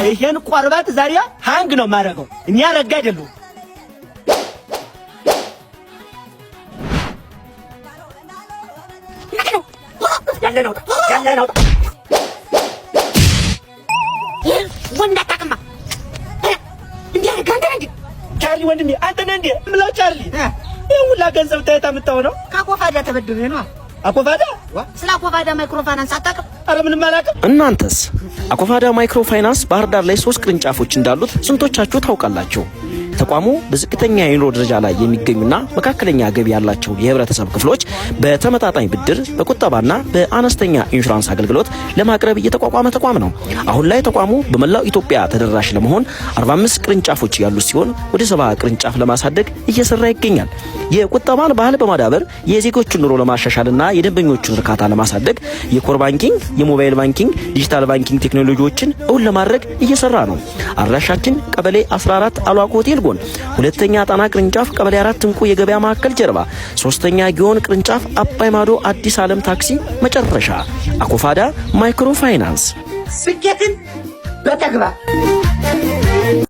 ይሄን ቆርባት ዛሬ ሃንግ ነው ማረገው እኛ ረጋ አይደለም ያለ ነው ወንዳ ታከማ እንዴ ጋንዳንዲ ቻርሊ ወንድሜ አንተ ነህ እንዴ ምለው ቻርሊ ይሁላ ገንዘብ ታመጣው ነው ካኮፋዳ ተበድሬ ነው አኮፋዳ ስለ አኮፋዳ ማይክሮፋይናንስ አታውቅም? አረ ምንም አላውቅም። እናንተስ አኮፋዳ ማይክሮፋይናንስ ባህር ዳር ላይ 3 ቅርንጫፎች እንዳሉት ስንቶቻችሁ ታውቃላችሁ? ተቋሙ በዝቅተኛ የኑሮ ደረጃ ላይ የሚገኙና መካከለኛ ገቢ ያላቸው የህብረተሰብ ክፍሎች በተመጣጣኝ ብድር በቁጠባና በአነስተኛ ኢንሹራንስ አገልግሎት ለማቅረብ እየተቋቋመ ተቋም ነው። አሁን ላይ ተቋሙ በመላው ኢትዮጵያ ተደራሽ ለመሆን 45 ቅርንጫፎች ያሉት ሲሆን ወደ 70 ቅርንጫፍ ለማሳደግ እየሰራ ይገኛል። የቁጠባን ባህል በማዳበር የዜጎችን ኑሮ ለማሻሻልና የደንበኞቹን እርካታ ለማሳደግ የኮር ባንኪንግ፣ የሞባይል ባንኪንግ፣ ዲጂታል ባንኪንግ ቴክኖሎጂዎችን እውን ለማድረግ እየሰራ ነው። አድራሻችን ቀበሌ 14 አሏቆ ሆቴል ጎን፣ ሁለተኛ ጣና ቅርንጫፍ ቀበሌ 4 እንቁ የገበያ ማዕከል ጀርባ፣ ሶስተኛ ጊዮን ቅርንጫፍ አባይ ማዶ አዲስ ዓለም ታክሲ መጨረሻ። አኮፋዳ ማይክሮ ፋይናንስ ስኬትን በተግባር